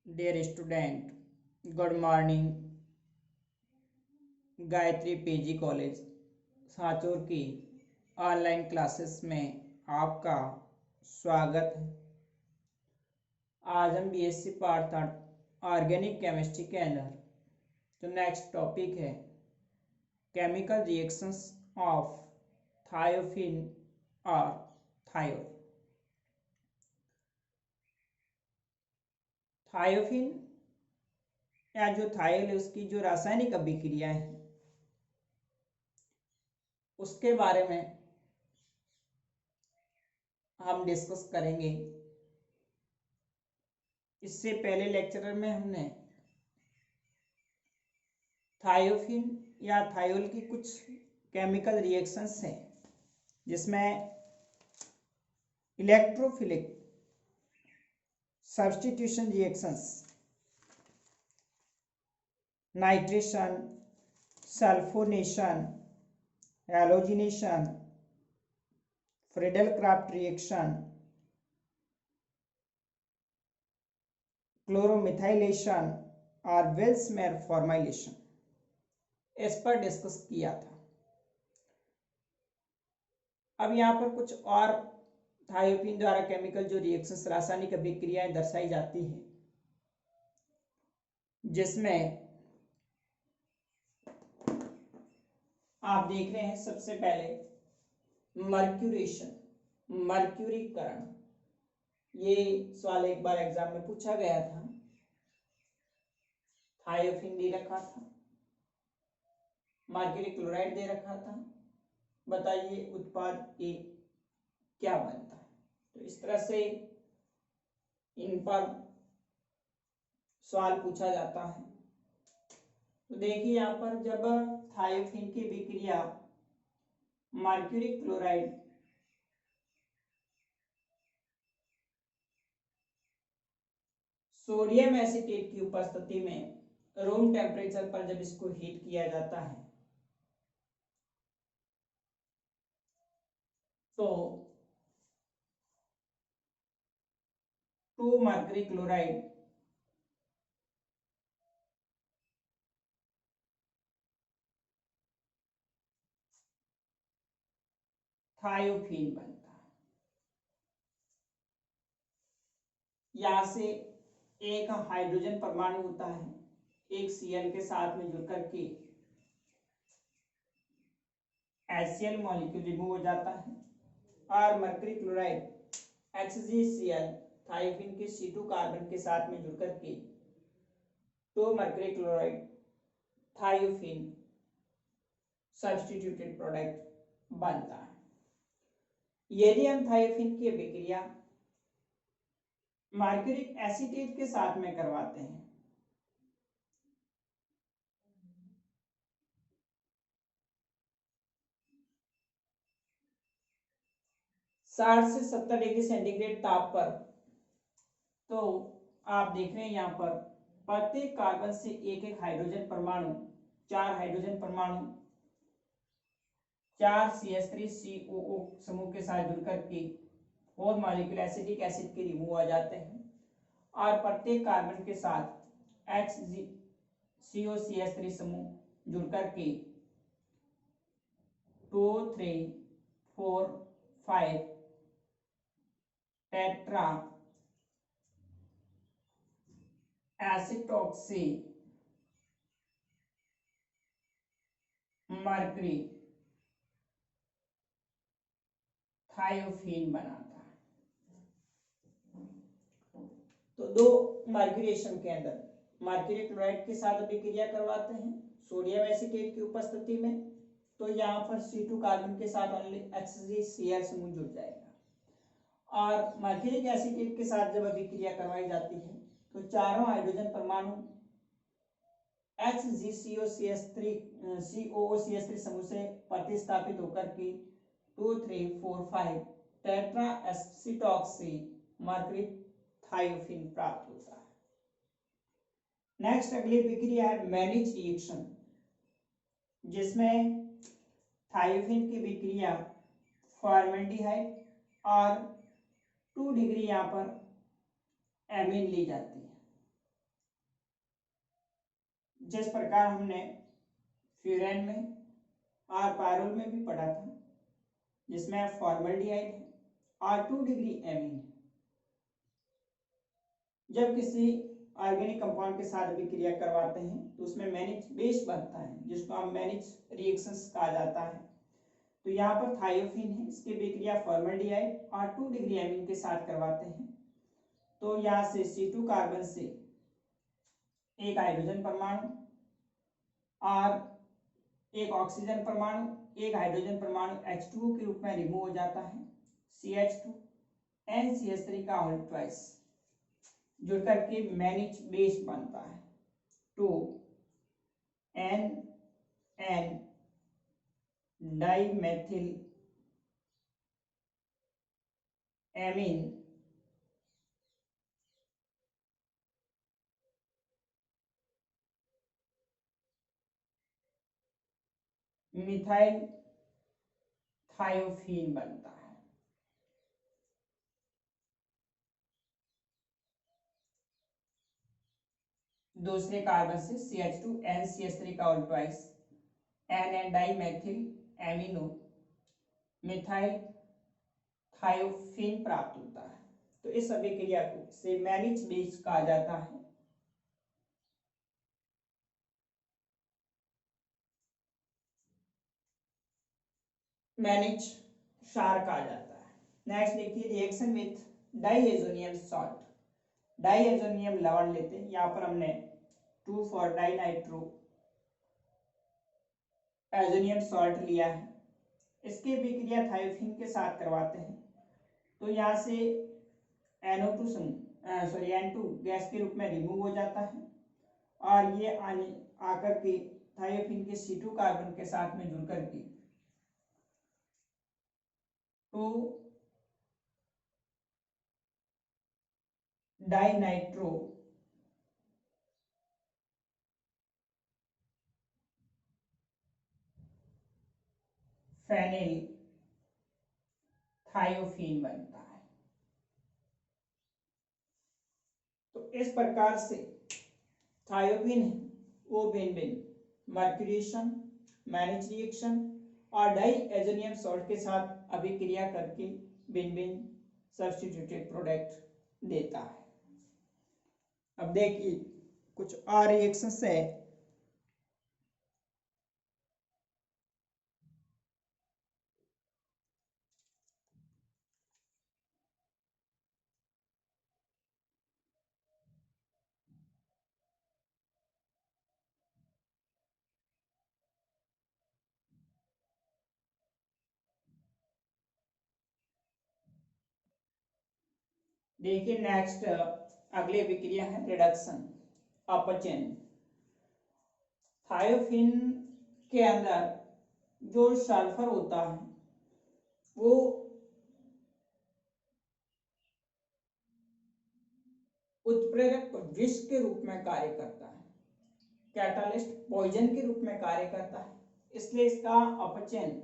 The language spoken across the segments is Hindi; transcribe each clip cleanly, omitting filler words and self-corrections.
Dear student, good morning. Gayatri PG college Sanchore की ऑनलाइन क्लासेस में आपका स्वागत है। आज हम BSc part third organic chemistry के अंदर जो नेक्स्ट टॉपिक है केमिकल रिएक्शंस ऑफ थायोफिन और थायोल। थायोफिन या जो थायोल है उसकी जो रासायनिक अभिक्रिया है उसके बारे में हम डिस्कस करेंगे। इससे पहले लेक्चर में हमने थायोफिन या थायोल की कुछ केमिकल रिएक्शंस हैं जिसमें electrophilic substitution reactions, nitration, sulphonation, halogenation, Friedel Craft reaction, chloromethylation और वेल्समेयर फॉर्माइलेशन इस पर डिस्कस किया था। अब यहाँ पर कुछ और थायोफिन द्वारा केमिकल जो रिएक्शंस रासायनिक अभिक्रियाएं दर्शाई जाती हैं जिसमें आप देख रहे हैं सबसे पहले मर्क्यूरेशन, मर्क्यूरीकरण। ये सवाल एक बार एग्जाम में पूछा गया था। थायोफिन दे रखा था, मर्क्यूरी क्लोराइड दे रखा था, बताइए उत्पाद ए क्या बनता है। तो इस तरह से इन पर सवाल पूछा जाता है। तो देखिए यहाँ पर जब थायोफिन की विक्रिया मर्क्यूरी क्लोराइड सोडियम एसीटेट की उपस्थिति में रूम टेम्परेचर पर जब इसको हीट किया जाता है तो 2 मर्क्यूरी क्लोराइड थायोफिन बनता है। यहां से एक हाइड्रोजन परमाणु होता है, एक Cl के साथ में जुड़कर के HCl मॉलिक्यूल रिमूव हो जाता है और मर्क्यूरी क्लोराइड HgCl थायोफिन के C2 कार्बन के साथ में जुड़कर के 2 mercury chloride thiophene substituted product बनता है। यदि हम थायोफिन की अभिक्रिया मर्क्यूरिक एसीटेट के साथ में करवाते हैं साठ से 70 डिग्री सेंटीग्रेड ताप पर, तो आप देख रहे हैं यहाँ पर प्रत्येक कार्बन से एक एक हाइड्रोजन परमाणु, 4 हाइड्रोजन परमाणु 4 CH3COO समूह के साथ जुड़कर के 4 मॉलिक्यूल एसिटिक एसिड के रिमूव आ जाते हैं और प्रत्येक कार्बन के साथ HCOCH3 समूह जुड़कर के 2 3 4 5 टेट्रा एसिटॉक्सी मर्क्यूरी थायोफिन बनाता है। तो दो मर्क्यूरेशन के अंदर मर्क्यूरी क्लोराइड के साथ अभिक्रिया करवाते हैं सोडियम एसीटेट की उपस्थिति में, तो यहाँ पर C2 कार्बन के साथ ओनली HgCl समूह जुड़ जाएगा और मर्क्यूरिक एसीटेट के साथ जब अभिक्रिया करवाई जाती है तो चारों हाइड्रोजन परमाणु HgCOCH3 समूह से प्रतिस्थापित होकर के 2 3 4 5 टेट्रा एसिटॉक्सी मर्क्यूरी थायोफिन प्राप्त होता है। नेक्स्ट अगली विक्रिया है मैनिज रिएक्शन, जिसमें थायोफिन की विक्रिया फॉर्मेल्डिहाइड और 2 डिग्री यहाँ पर एमीन ली जाती है। जिस प्रकार हमने फ्यूरेन में और पायरोल में भी पढ़ा था, जिसमें फॉर्मल्डिहाइड है और 2 डिग्री एमीन है। जब किसी ऑर्गेनिक कंपाउंड के साथ अभिक्रिया करवाते हैं तो उसमें मैनिच बेस बनता है, जिसको हम मैनिच रिएक्शंस कहा जाता है। तो यहाँ पर थायोफिन है, इसकी अभिक्रिया फॉर्मल्डिहाइड और 2 डिग्री एमीन के साथ करवाते हैं। तो यहाँ से C2 कार्बन से एक हाइड्रोजन परमाणु और एक ऑक्सीजन परमाणु, एक हाइड्रोजन परमाणु H2O के रूप में रिमूव हो जाता है। CH2 NCH3 का होल ट्वाइस जुड़ करके मैनिच बेस बनता है। तो NN dimethyl amine methyl thiophene बनता है। दूसरे कार्बन से CH2 NCH3 का whole twice NN dimethyl amino methyl thiophene प्राप्त होता है। तो इस अभिक्रिया को से मैनिच बेस कहा जाता है। मैनिच क्षार कहा जाता है। नेक्स्ट देखिए reaction with diazonium salt. Diazonium लवण लेते हैं, यहाँ पर हमने 2,4 डाइनाइट्रो एजोनियम सॉल्ट लिया है। इसकी अभिक्रिया थायोफीन के साथ करवाते हैं। तो यहाँ से N2 गैस के रूप में रिमूव हो जाता है और ये आकर के थायोफीन के C2 कार्बन के साथ में जुड़ करके तो डाइनाइट्रो फेनिल थायोफीन बनता है। तो इस प्रकार से थायोफीन वो भिन्न भिन्न मर्क्यूरेशन, मैनिच रिएक्शन और डाइएजोनियम सॉल्ट के साथ अभिक्रिया करके भिन्न भिन्न सब्स्टिट्यूटेड प्रोडक्ट देता है। अब देखिए कुछ और रिएक्शंस है। देखिए नेक्स्ट अगली अभिक्रिया है रिडक्शन अपचयन। थायोफिन के अंदर जो सल्फर होता है वो उत्प्रेरक विष के रूप में कार्य करता है, कैटालिस्ट पॉइजन के रूप में कार्य करता है, इसलिए इसका अपचयन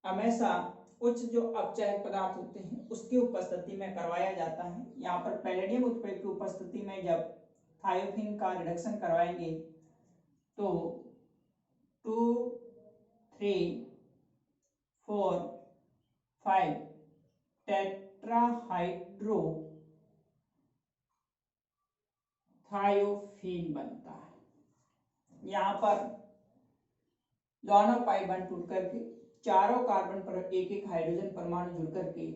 हमेशा उच्च जो अपचायक पदार्थ होते हैं उसकी उपस्थिति में करवाया जाता है। यहाँ पर पैलेडियम उत्प्रेरक की उपस्थिति में जब थायोफिन का रिडक्शन करवाएंगे तो 2, 3, 4, 5 टेट्राहाइड्रो थायोफीन बनता है। यहाँ पर दोनों पाई बंद टूट करके चारों कार्बन पर एक एक हाइड्रोजन परमाणु जुड़ करके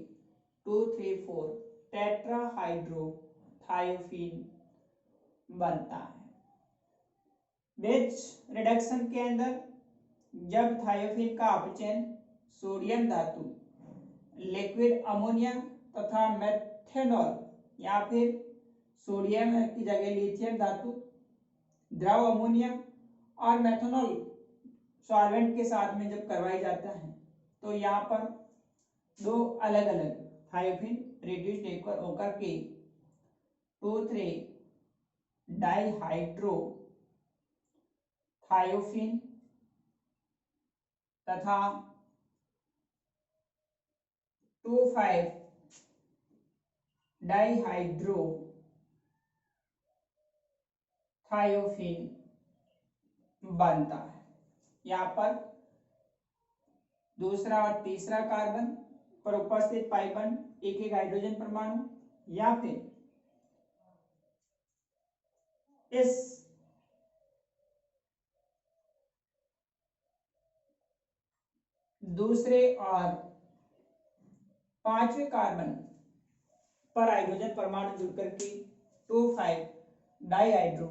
2, 3, 4 टेट्राहाइड्रो थायोफीन बनता है। बेच रिडक्शन के अंदर जब थायोफीन का अपचयन सोडियम धातु, लिक्विड अमोनिया तथा मेथेनॉल या फिर सोडियम की जगह लिथियम धातु, द्रव अमोनिया और मेथेनॉल सॉल्वेंट के साथ में जब करवाई जाता है तो यहाँ पर दो अलग अलग थायोफिन रिड्यूस होकर के 2,3 डाइहाइड्रो थायोफिन तथा 2,5 डाइहाइड्रो थायोफिन बनता है। यहाँ पर दूसरा और तीसरा कार्बन पर उपस्थित पाई बॉन्ड एक एक हाइड्रोजन परमाणु, या फिर इस दूसरे और पांचवें कार्बन पर हाइड्रोजन परमाणु जुड़कर के 2,5 डाइहाइड्रो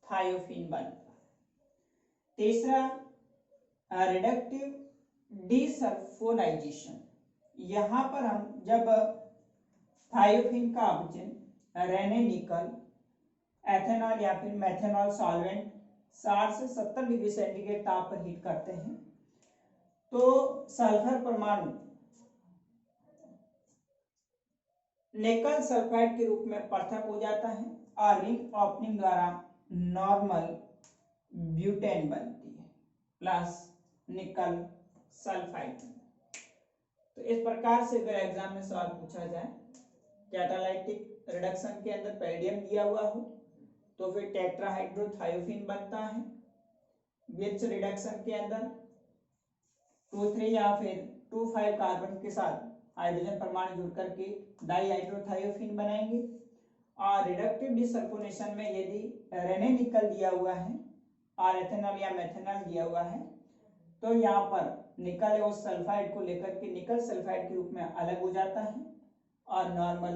थायोफिन बनता है। तीसरा रिडक्टिव डीसल्फोनाइजेशन। यहां पर हम जब थायोफिन का अपचयन रेने निकल एथेनॉल या फिर मेथेनॉल सॉल्वेंट 60 से 70 डिग्री सेंटीग्रेड ताप पर हीट करते हैं तो सल्फर परमाणु निकल सल्फाइड के रूप में पृथक हो जाता है और रिंग ओपनिंग द्वारा नॉर्मल ब्यूटेन बनती है प्लस निकल सल्फाइड। तो इस प्रकार से अगर एग्जाम में सवाल पूछा जाए कैटालाइटिक रिडक्शन के अंदर पैरेडियम दिया हुआ हो तो फिर टेट्राहाइड्रोथायोफिन बनता है। विच रिडक्शन के अंदर 2,3 या फिर 2,5 कार्बन के साथ हाइड्रोजन परमाणु जुड़ करके डाइहाइड्रोथायोफिन बनाएंगे। और रिडक्टिव डिसल्फोनेशन में यदि रेने निकल दिया हुआ है और एथेनॉल या मेथेनॉल दिया हुआ है तो यहाँ पर निकल उस सल्फाइड को लेकर के निकल सल्फाइड के रूप में अलग हो जाता है और नॉर्मल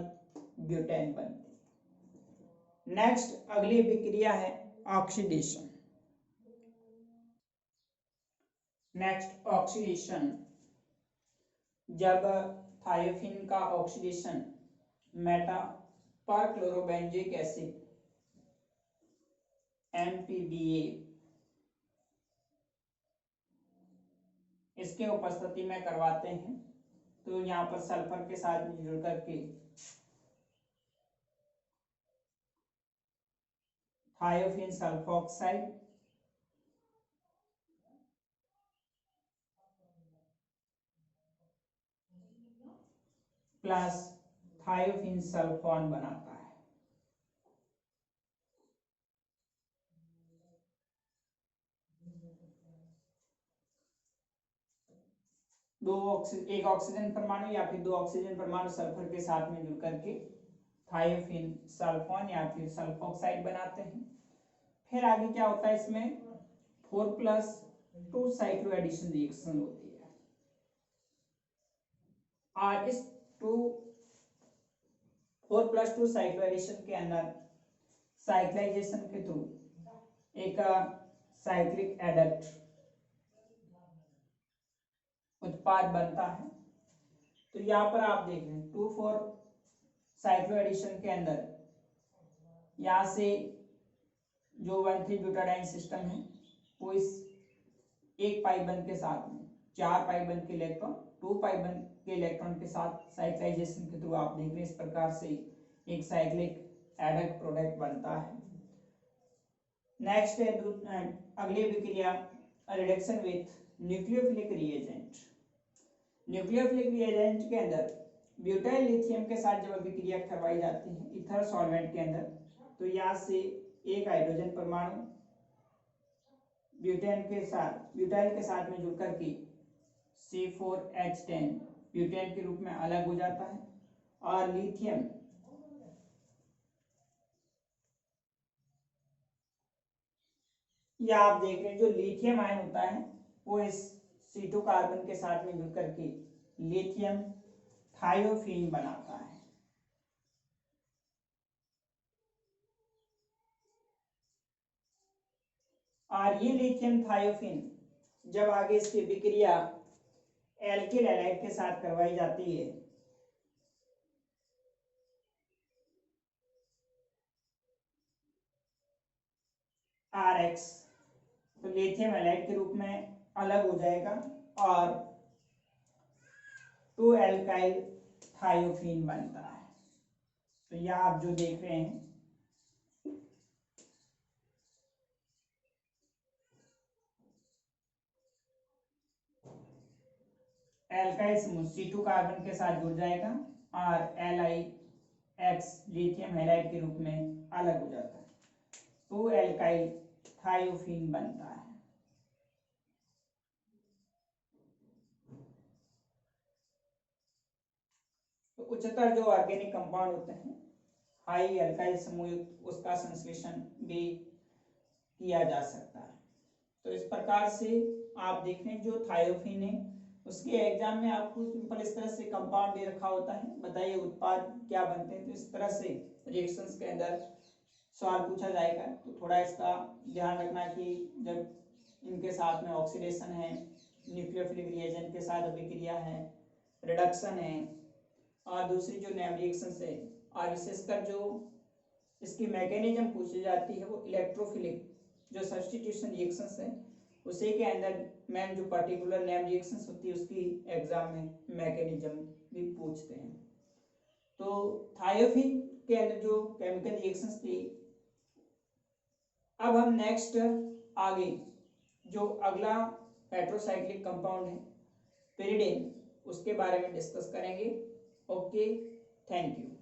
ब्यूटेन बनती है। नेक्स्ट अगली विक्रिया है ऑक्सीडेशन। नेक्स्ट ऑक्सीडेशन, जब थायोफिन का ऑक्सीडेशन मेटा पर क्लोरोबेंजिक एसिड MPBA इसके उपस्थिति में करवाते हैं तो यहाँ पर सल्फर के साथ जुड़ करके thiophene sulphoxide plus thiophene sulphone बनाता है। एक ऑक्सीजन परमाणु या फिर 2 ऑक्सीजन परमाणु सल्फर के साथ में जुड़ करके थायोफिन सल्फोन या फिर सल्फोक्साइड बनाते हैं। फिर आगे क्या होता है, इसमें 4+2 साइक्लो एडिशन रिएक्शन होती है और इस 4+2 साइक्लो एडिशन के अंदर साइक्लाइजेशन के थ्रू एक साइक्लिक एडक्ट उत्पाद बनता है। तो यहाँ पर आप देख रहे हैं 2,4 साइक्लो एडिशन के अंदर यहाँ से जो 1,3 ब्यूटाडाइन सिस्टम है वो इस एक पाई बंद के साथ में 4 पाई बंद के इलेक्ट्रॉन 2 पाई बंद के इलेक्ट्रॉन के साथ साइक्लाइजेशन के थ्रू आप देख रहे हैं इस प्रकार से एक साइक्लिक एडक्ट प्रोडक्ट बनता है। नेक्स्ट है अगली विक्रिया reduction with nucleophilic reagent. Nucleophilic reagent के अंदर ब्यूटाइल लिथियम के साथ जब अभिक्रिया करवाई जाती है ईथर सॉल्वेंट के अंदर तो यहाँ से एक हाइड्रोजन परमाणु ब्यूटाइल के साथ में जुड़कर के C4H10 ब्यूटेन के रूप में अलग हो जाता है और लिथियम या आप देख रहे हैं जो लिथियम आयन होता है वो इस C2 कार्बन के साथ में जुड़ करके लिथियम थायोफिन बनाता है। और ये लिथियम थायोफिन जब आगे इसकी विक्रिया एल्किल हैलाइड के साथ करवाई जाती है RX तो लिथियम हैलाइड के रूप में अलग हो जाएगा और 2 एल्काइल थायोफिन बनता है। तो यह आप जो देख रहे हैं एल्काइल समूह C2 कार्बन के साथ जुड़ जाएगा और LiX लिथियम हैलाइड के रूप में अलग हो जाता है। 2 एल्काइल थायोफीन बनता है। तो उच्चतर जो ऑर्गेनिक कंपाउंड होते हैं हाई एल्काइल समूहयुक्त, उसका संश्लेषण भी किया जा सकता है। तो इस प्रकार से आप देख रहे हैं जो थायोफीन है उसके एग्जाम में आपको सिंपल इस तरह से कंपाउंड दे रखा होता है, बताइए उत्पाद क्या बनते हैं। तो इस तरह से रिएक्शंस के अंदर सवाल पूछा जाएगा, तो थोड़ा इसका ध्यान रखना कि जब इनके साथ में ऑक्सीडेशन है, न्यूक्लियोफिलिक रिएजेंट के साथ अभिक्रिया है, रिडक्शन है, और दूसरी जो नैम रिएक्शंस है, और विशेषकर जो इसकी मैकेनिज्म पूछी जाती है वो इलेक्ट्रोफिलिक जो सब्स्टिट्यूशन रिएक्शंस है उसी के अंदर मेन जो पर्टिकुलर नैम रिएक्शंस होती है उसकी एग्जाम में मैकेनिज्म भी पूछते हैं। तो थायोफीन के अंदर जो केमिकल रिएक्शंस थी, अब हम नेक्स्ट आगे जो अगला हेटेरोसाइक्लिक कंपाउंड है पेरिडीन, उसके बारे में डिस्कस करेंगे। Okay, thank you.